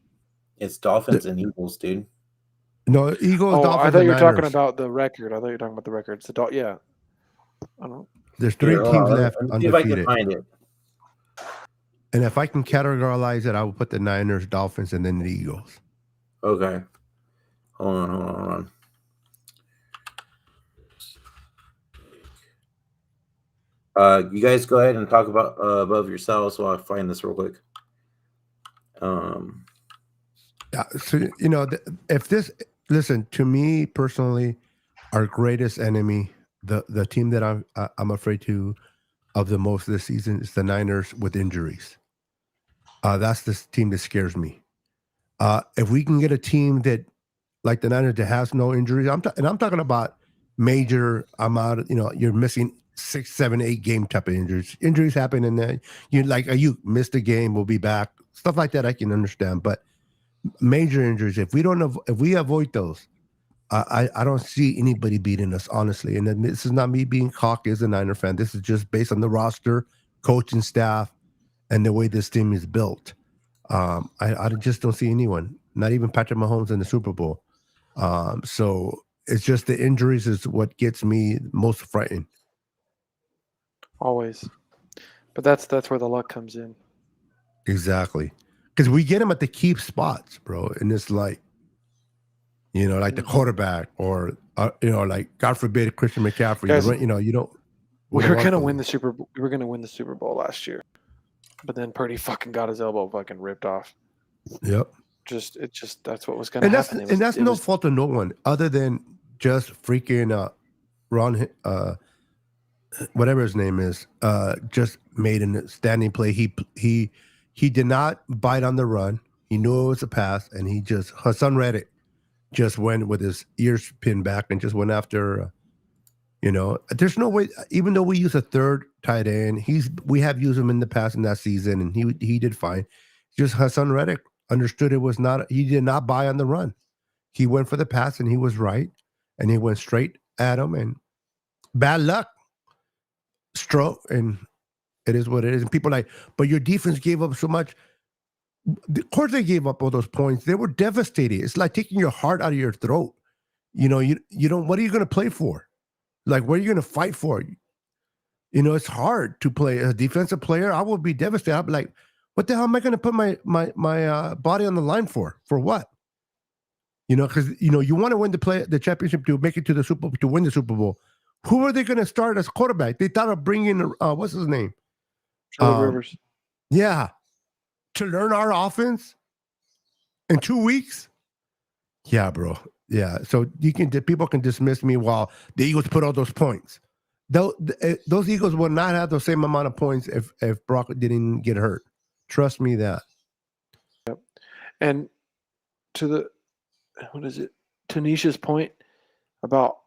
It's Dolphins and Eagles, dude. No, Eagles, Oh, Dolphins, I thought and you were talking Niners. about the record. I thought you were talking about the record. It's the yeah. I don't. There's three Here, hold teams on. left Let me see if I can undefeated. find it. And if I can categorize it, I will put the Niners, Dolphins, and then the Eagles. Okay. Hold on. You guys go ahead and talk about above yourselves while I find this real quick. Yeah, so if this listen to me personally, our greatest enemy, the team that I'm afraid of the most this season is the Niners with injuries. That's this team that scares me. If we can get a team that like the Niners that has no injuries, I'm talking about major amount. You're missing 6, 7, 8 game type of injuries. Injuries happen in there. You missed a game, we'll be back. Stuff like that I can understand, but major injuries, if we avoid those, I don't see anybody beating us, honestly. And this is not me being cocky as a Niner fan. This is just based on the roster, coaching staff, and the way this team is built. I just don't see anyone, not even Patrick Mahomes in the Super Bowl. So it's just the injuries is what gets me most frightened. Always, but that's where the luck comes in. Exactly, because we get them at the key spots, bro. And it's like, like the quarterback, or like God forbid Christian McCaffrey. Guys, you don't. We were gonna win the Super Bowl. We were gonna win the Super Bowl last year, but then Purdy fucking got his elbow fucking ripped off. Yep. That's what was gonna happen. And that's no fault of no one other than just freaking Ron, whatever his name is, just made a standing play. He did not bite on the run. He knew it was a pass, and Hassan Reddick just went with his ears pinned back and just went after. There's no way. Even though we use a third tight end, we have used him in the past in that season, and he did fine. Just Hassan Reddick understood it was not. He did not buy on the run. He went for the pass, and he was right, and he went straight at him, and bad luck. Stroke, and it is what it is. And people are like, but your defense gave up so much. Of course, they gave up all those points. They were devastating. It's like taking your heart out of your throat. You don't. What are you going to play for? Like, what are you going to fight for? It's hard to play a defensive player. I will be devastated. I'll be like, what the hell am I going to put my body on the line for? For what? Because you want to win the championship to make it to the Super Bowl, to win the Super Bowl. Who are they going to start as quarterback? They thought of bringing what's his name? Rivers. Yeah, to learn our offense in 2 weeks. Yeah, bro. Yeah, so people can dismiss me while the Eagles put all those points. Those Eagles would not have the same amount of points if Brock didn't get hurt. Trust me that. Yep. And to Nisha's point about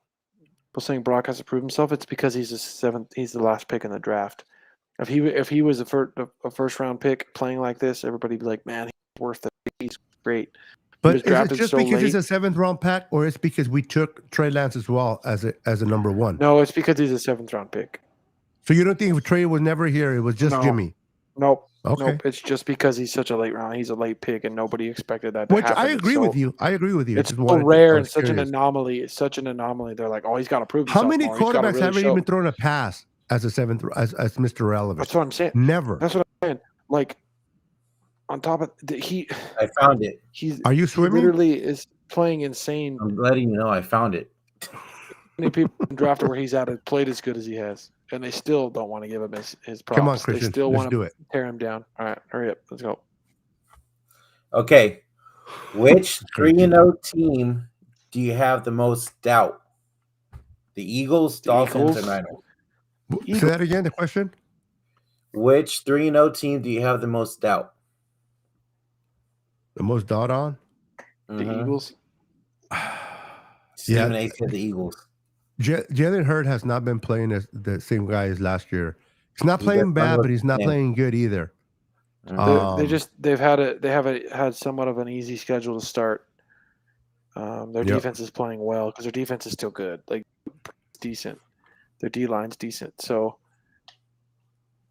people saying Brock has to prove himself, it's because he's the last pick in the draft. If he was a first round pick playing like this, everybody'd be like, man, he's worth it. He's great. But is it just because he's a 7th round pick, or it's because we took Trey Lance as well as a number 1? No, it's because he's a 7th round pick. So you don't think if Trey was never here, it was just Jimmy? Nope. Okay. Nope. It's just because he's such a late round. He's a late pick, and nobody expected that to Which happen. I agree with you. It's so rare and such an anomaly. It's such an anomaly. They're like, oh, he's got to prove himself. How many quarterbacks haven't even thrown a pass as a 7th as Mr. Relevant? That's what I'm saying. Never. That's what I'm saying. Like, on top of I found it. Are you swimming? He literally is playing insane. I'm letting you know I found it. Many people in drafted where he's at have played as good as he has. and they still don't want to give him his props. Come on, They Christian. still Let's want do to it. tear him down. All right, hurry up. Let's go. Okay. Which Crazy. 3-0 team do you have the most doubt? The Eagles, The Dolphins, Eagles? or Niners? Say that again, the question? Which 3-0 team do you have the most doubt? The most doubt on? The Mhm. Eagles? Stephen A. said the Eagles. Jalen Hurd has not been playing as the same guy as last year. He's not He playing just bad, looked but he's not the same. playing good either. Mhm. They've had somewhat of an easy schedule to start. Their defense is playing well because their defense is still good. Like, it's decent. Their D line's decent. So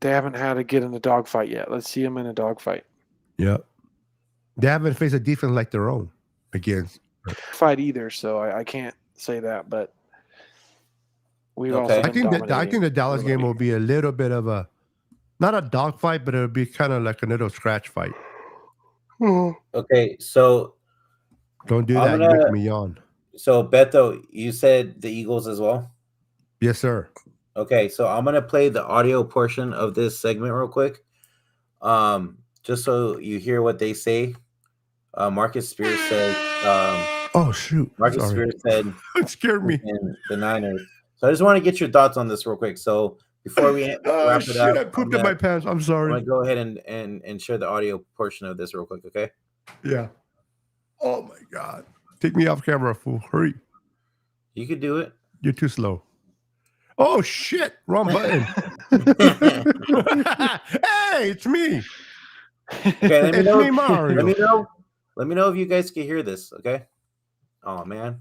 they haven't had to get in the dogfight yet. Let's see them in a dogfight. Yeah. They haven't faced a defense like their own against. Fight either, so I can't say that, but we've Okay. also I been think dominating the Dallas game will be a little bit of a, not a dogfight, but it'll be kind of like a little scratch fight. Okay, so Don't do I'm that. You're gonna- making me yawn. So Beto, you said the Eagles as well? Yes, sir. Okay, so I'm gonna play the audio portion of this segment real quick. Just so you hear what they say. Marcus Spears said Oh, shoot. Marcus Sorry. Spears said It scared me. in the Niners. So I just want to get your thoughts on this real quick. So before we Oh, wrap it shit. up, I pooped in I'm my pants. I'm sorry. gonna go ahead and share the audio portion of this real quick, okay? Yeah. Oh, my God. Take me off camera, fool. Hurry. You could do it. You're too slow. Oh, shit. Wrong button. Hey, it's me. Okay, let me It's know. me, Mario. Let me know if you guys can hear this, okay? Oh man,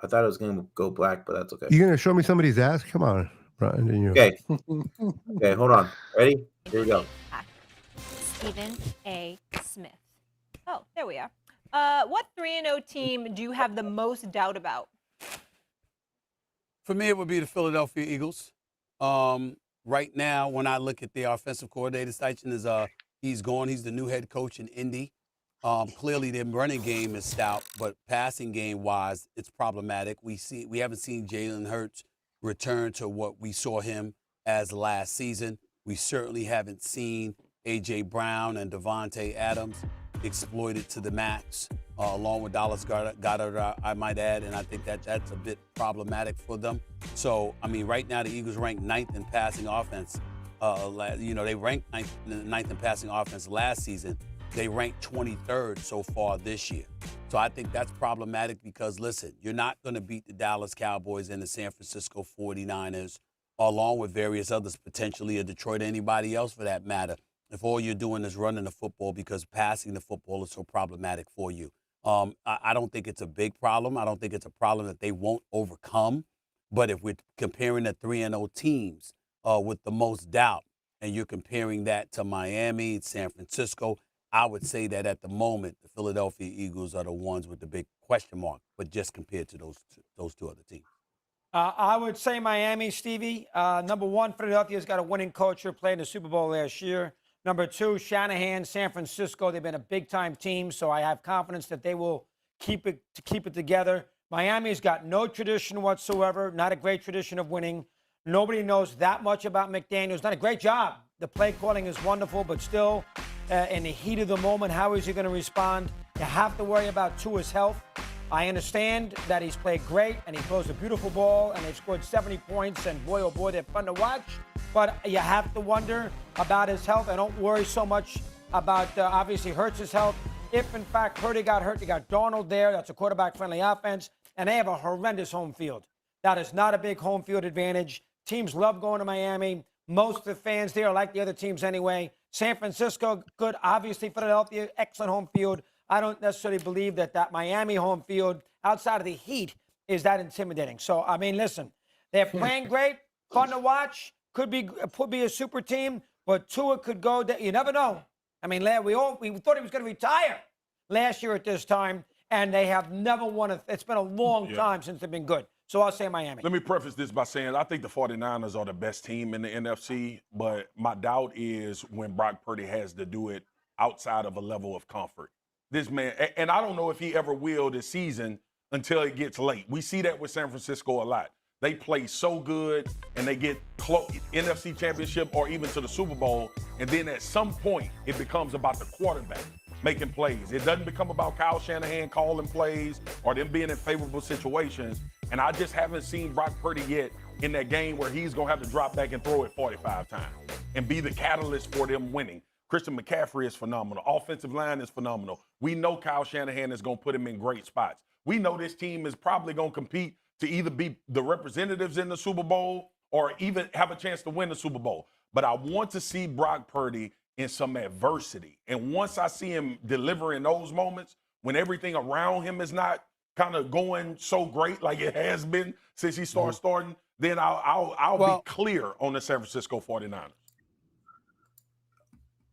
I thought it was gonna go black, but that's okay. You gonna show me somebody's ass? Come on, Brian. And you. Okay. Okay, hold on. Ready? Here we go. Stephen A. Smith. Oh, there we are. What 3-0 team do you have the most doubt about? For me, it would be the Philadelphia Eagles. Right now, when I look at their offensive coordinator, Steichen is he's gone. He's the new head coach in Indy. Clearly, their running game is stout, but passing game wise, it's problematic. We haven't seen Jalen Hurts return to what we saw him as last season. We certainly haven't seen A.J. Brown and Devontae Adams exploited to the max, along with Dallas Goedert, I might add, and I think that's a bit problematic for them. So, I mean, right now the Eagles rank 9th in passing offense. They ranked 9th in passing offense last season. They ranked 23rd so far this year. So I think that's problematic because, listen, you're not going to beat the Dallas Cowboys and the San Francisco 49ers, along with various others, potentially a Detroit, anybody else for that matter, if all you're doing is running the football because passing the football is so problematic for you. I don't think it's a big problem. I don't think it's a problem that they won't overcome. But if we're comparing the 3-0 teams with the most doubt, and you're comparing that to Miami, San Francisco, I would say that at the moment, the Philadelphia Eagles are the ones with the big question mark, but just compared to those two other teams. I would say Miami, Stevie. Number one, Philadelphia's got a winning culture, played in the Super Bowl last year. Number two, Shanahan, San Francisco. They've been a big-time team, so I have confidence that they will keep it together. Miami's got no tradition whatsoever, not a great tradition of winning. Nobody knows that much about McDaniels. Done a great job. The play calling is wonderful, but still, in the heat of the moment, how is he going to respond? You have to worry about Tua's health. I understand that he's played great, and he throws a beautiful ball, and they've scored 70 points, and boy, oh boy, they're fun to watch. But you have to wonder about his health. I don't worry so much about, obviously, Hurts' health. If, in fact, Purdy got hurt, you got Darnold there. That's a quarterback-friendly offense, and they have a horrendous home field. That is not a big home field advantage. Teams love going to Miami. Most of the fans there like the other teams anyway. San Francisco, good. Obviously, Philadelphia, excellent home field. I don't necessarily believe that Miami home field, outside of the heat, is that intimidating. So, I mean, listen, they're playing great, fun to watch, could be a super team, but Tua could go. You never know. I mean, we thought he was going to retire last year at this time, and they have never won. It's been a long time since they've been good. So I'll say Miami. Let me preface this by saying I think the 49ers are the best team in the NFC, but my doubt is when Brock Purdy has to do it outside of a level of comfort. This man, and I don't know if he ever will this season until it gets late. We see that with San Francisco a lot. they play so good and they get close, NFC Championship or even to the Super Bowl, and then at some point it becomes about the quarterback making plays. It doesn't become about Kyle Shanahan calling plays or them being in favorable situations. And I just haven't seen Brock Purdy yet in that game where he's going to have to drop back and throw it 45 times and be the catalyst for them winning. Christian McCaffrey is phenomenal. Offensive line is phenomenal. We know Kyle Shanahan is going to put him in great spots. We know this team is probably going to compete to either be the representatives in the Super Bowl or even have a chance to win the Super Bowl. But I want to see Brock Purdy in some adversity. And once I see him deliver in those moments, when everything around him is not kind of going so great like it has been since he started starting, then I'll be clear on the San Francisco 49ers.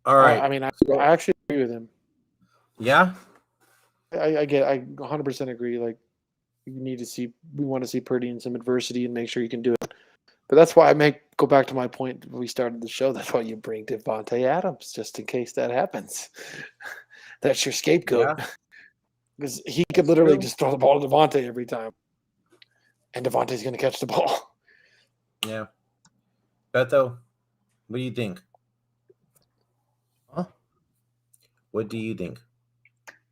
All right. I mean, I actually agree with him. Yeah? I 100% agree. Like, we want to see Purdy in some adversity and make sure he can do it. But that's why go back to my point when we started the show. That's why you bring Devontae Adams, just in case that happens. That's your scapegoat. Because he could literally just throw the ball to Devontae every time. And Devontae's going to catch the ball. Yeah. Beto, what do you think? Huh? What do you think?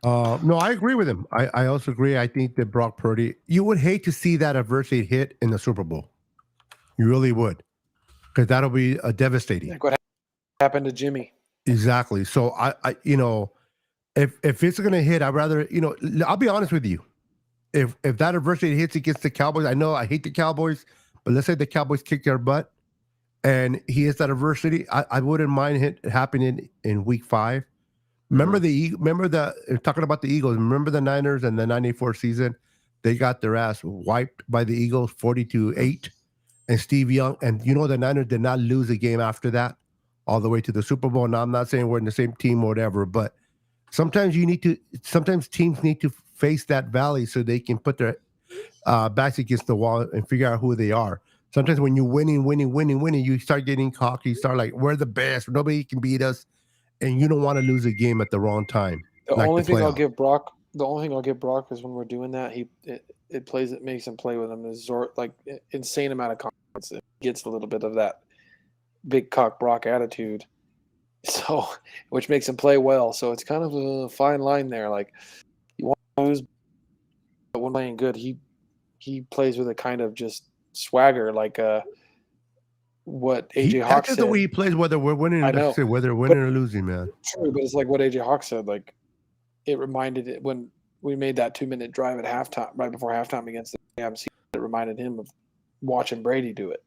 No, I agree with him. I also agree. I think that Brock Purdy, you would hate to see that adversity hit in the Super Bowl. You really would, because that'll be devastating. Like what happened to Jimmy. Exactly. So I if it's gonna hit, I'd rather, I'll be honest with you. If that adversity hits against the Cowboys, I know I hate the Cowboys, but let's say the Cowboys kick their butt, and he hits that adversity, I wouldn't mind it happening in Week 5. Remember talking about the Eagles. Remember the Niners and the '94 season? They got their ass wiped by the Eagles, 40-8. And Steve Young, and the Niners did not lose a game after that, all the way to the Super Bowl. Now I'm not saying we're in the same team or whatever, but sometimes teams need to face that valley so they can put their backs against the wall and figure out who they are. Sometimes when you're winning, you start getting cocky. You start like, we're the best. Nobody can beat us. And you don't want to lose a game at the wrong time. The only thing I'll give Brock is when we're doing that, it makes him play with him. Is like insane amount of confidence. It gets a little bit of that big cock Brock attitude. So, which makes him play well. So it's kind of a fine line there. Like, you want to lose, but when playing good, he plays with a kind of just swagger, like what AJ Hawk said. That's the way he plays, whether we're winning or losing, man. True, but it's like what AJ Hawk said. Like, it reminded it when we made that 2-minute drive at halftime, right before halftime against the Rams. It reminded him of watching Brady do it.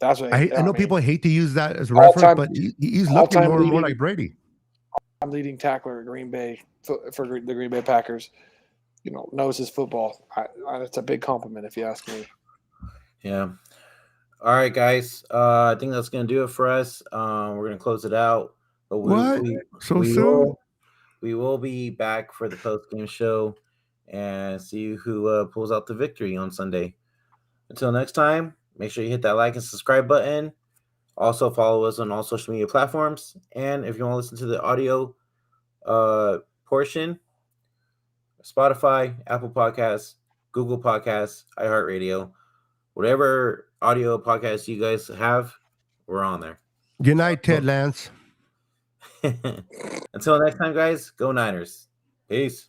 That's what I know people hate to use that as a reference, but he's looking more and more like Brady. I'm leading tackler at Green Bay for the Green Bay Packers. Knows his football. It's a big compliment if you ask me. Yeah. All right, guys. I think that's gonna do it for us. We're gonna close it out. But soon? We will be back for the post-game show and see who pulls out the victory on Sunday. Until next time, make sure you hit that like and subscribe button. Also, follow us on all social media platforms. And if you want to listen to the audio portion, Spotify, Apple Podcasts, Google Podcasts, iHeartRadio, whatever audio podcast you guys have, we're on there. Good night, Ted Lance. Until next time, guys, go Niners. Peace.